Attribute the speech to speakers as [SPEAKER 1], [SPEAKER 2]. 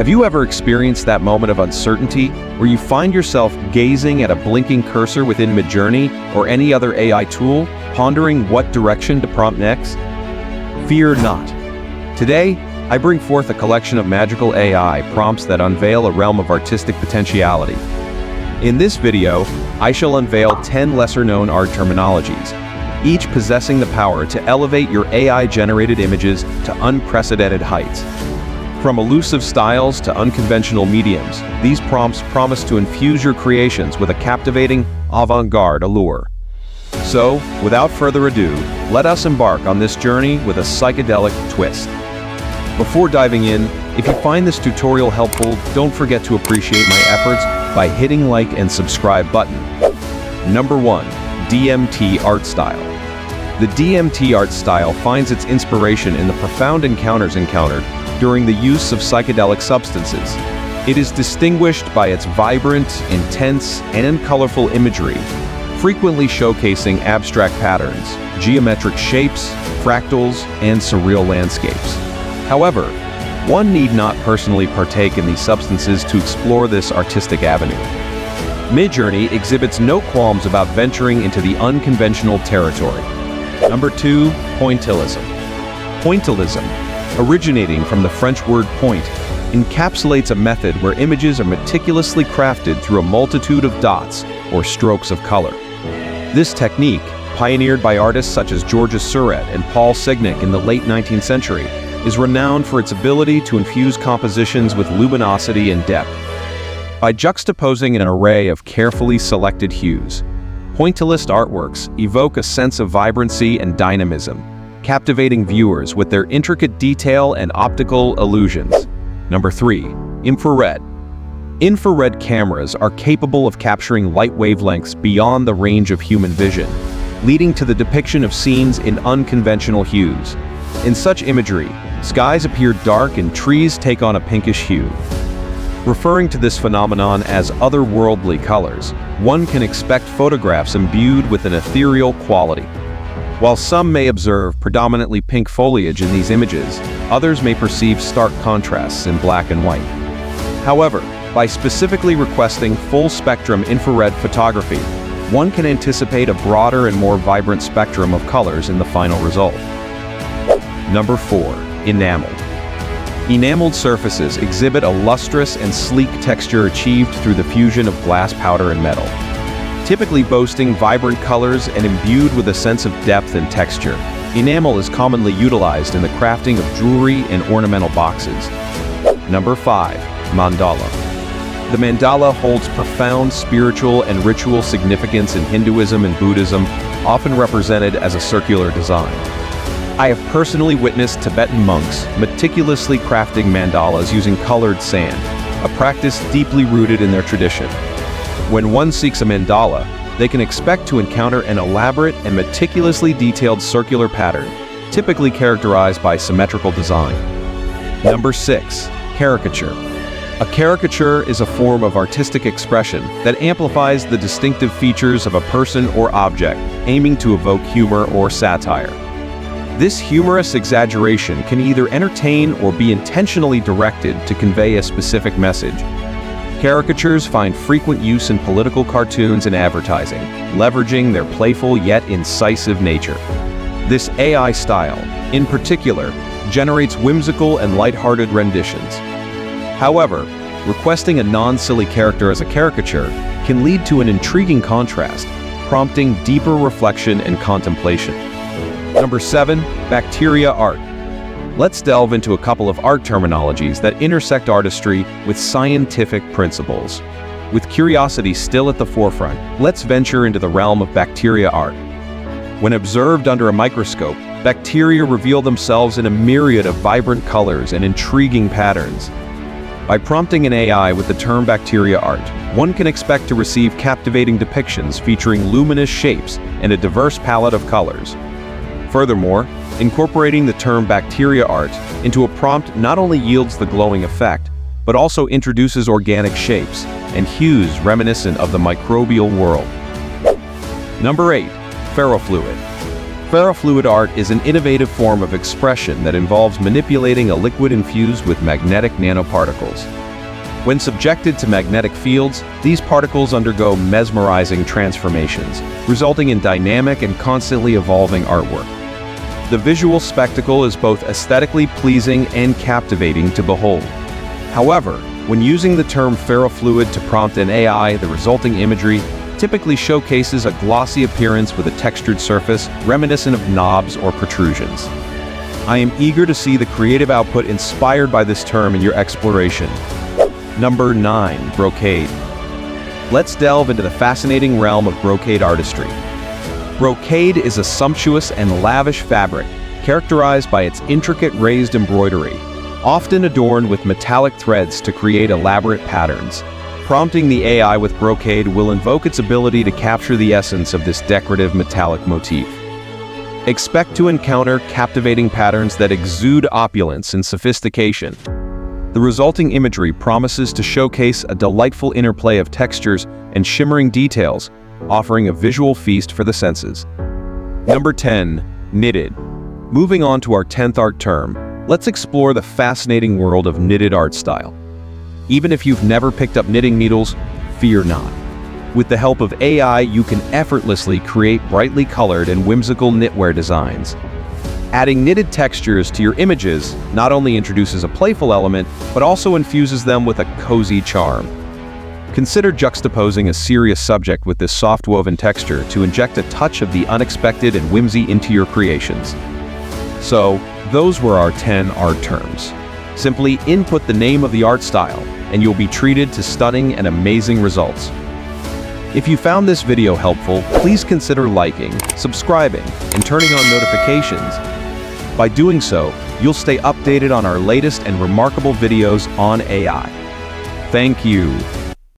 [SPEAKER 1] Have you ever experienced that moment of uncertainty where you find yourself gazing at a blinking cursor within Midjourney or any other AI tool, pondering what direction to prompt next? Fear not. Today, I bring forth a collection of magical AI prompts that unveil a realm of artistic potentiality. In this video, I shall unveil 10 lesser-known art terminologies, each possessing the power to elevate your AI-generated images to unprecedented heights. From elusive styles to unconventional mediums, these prompts promise to infuse your creations with a captivating, avant-garde allure. So, without further ado, let us embark on this journey with a psychedelic twist. Before diving in, if you find this tutorial helpful, don't forget to appreciate my efforts by hitting like and subscribe button. Number 1. DMT art style. The DMT art style finds its inspiration in the profound encounters encountered during the use of psychedelic substances. It is distinguished by its vibrant, intense, and colorful imagery, frequently showcasing abstract patterns, geometric shapes, fractals, and surreal landscapes. However, one need not personally partake in these substances to explore this artistic avenue. Midjourney exhibits no qualms about venturing into the unconventional territory. Number 2. Pointillism. Pointillism, originating from the French word point, encapsulates a method where images are meticulously crafted through a multitude of dots or strokes of color. This technique, pioneered by artists such as Georges Seurat and Paul Signac in the late 19th century, is renowned for its ability to infuse compositions with luminosity and depth. By juxtaposing an array of carefully selected hues, pointillist artworks evoke a sense of vibrancy and dynamism, captivating viewers with their intricate detail and optical illusions. Number 3. Infrared. Infrared cameras are capable of capturing light wavelengths beyond the range of human vision, leading to the depiction of scenes in unconventional hues. In such imagery, skies appear dark and trees take on a pinkish hue. Referring to this phenomenon as otherworldly colors, one can expect photographs imbued with an ethereal quality. While some may observe predominantly pink foliage in these images, others may perceive stark contrasts in black and white. However, by specifically requesting full-spectrum infrared photography, one can anticipate a broader and more vibrant spectrum of colors in the final result. Number 4. Enameled. Enameled surfaces exhibit a lustrous and sleek texture achieved through the fusion of glass powder and metal. Typically boasting vibrant colors and imbued with a sense of depth and texture, enamel is commonly utilized in the crafting of jewelry and ornamental boxes. Number 5. Mandala. The mandala holds profound spiritual and ritual significance in Hinduism and Buddhism, often represented as a circular design. I have personally witnessed Tibetan monks meticulously crafting mandalas using colored sand, a practice deeply rooted in their tradition. When one seeks a mandala, they can expect to encounter an elaborate and meticulously detailed circular pattern, typically characterized by symmetrical design. Number 6. Caricature. A caricature is a form of artistic expression that amplifies the distinctive features of a person or object, aiming to evoke humor or satire. This humorous exaggeration can either entertain or be intentionally directed to convey a specific message. Caricatures find frequent use in political cartoons and advertising, leveraging their playful yet incisive nature. This AI style, in particular, generates whimsical and lighthearted renditions. However, requesting a non-silly character as a caricature can lead to an intriguing contrast, prompting deeper reflection and contemplation. Number 7. Bacteria art. Let's delve into a couple of art terminologies that intersect artistry with scientific principles. With curiosity still at the forefront, let's venture into the realm of bacteria art. When observed under a microscope, bacteria reveal themselves in a myriad of vibrant colors and intriguing patterns. By prompting an AI with the term bacteria art, one can expect to receive captivating depictions featuring luminous shapes and a diverse palette of colors. Furthermore, incorporating the term bacteria art into a prompt not only yields the glowing effect, but also introduces organic shapes and hues reminiscent of the microbial world. Number 8. Ferrofluid. Ferrofluid art is an innovative form of expression that involves manipulating a liquid infused with magnetic nanoparticles. When subjected to magnetic fields, these particles undergo mesmerizing transformations, resulting in dynamic and constantly evolving artwork. The visual spectacle is both aesthetically pleasing and captivating to behold. However, when using the term ferrofluid to prompt an AI, the resulting imagery typically showcases a glossy appearance with a textured surface reminiscent of knobs or protrusions. I am eager to see the creative output inspired by this term in your exploration. Number 9. Brocade. Let's delve into the fascinating realm of brocade artistry. Brocade is a sumptuous and lavish fabric characterized by its intricate raised embroidery, often adorned with metallic threads to create elaborate patterns. Prompting the AI with brocade will invoke its ability to capture the essence of this decorative metallic motif. Expect to encounter captivating patterns that exude opulence and sophistication. The resulting imagery promises to showcase a delightful interplay of textures and shimmering details, offering a visual feast for the senses. Number 10. Knitted. Moving on to our 10th art term, let's explore the fascinating world of knitted art style. Even if you've never picked up knitting needles, fear not. With the help of AI, you can effortlessly create brightly colored and whimsical knitwear designs. Adding knitted textures to your images not only introduces a playful element, but also infuses them with a cozy charm. Consider juxtaposing a serious subject with this soft woven texture to inject a touch of the unexpected and whimsy into your creations. So, those were our 10 art terms. Simply input the name of the art style, and you'll be treated to stunning and amazing results. If you found this video helpful, please consider liking, subscribing, and turning on notifications. By doing so, you'll stay updated on our latest and remarkable videos on AI. Thank you.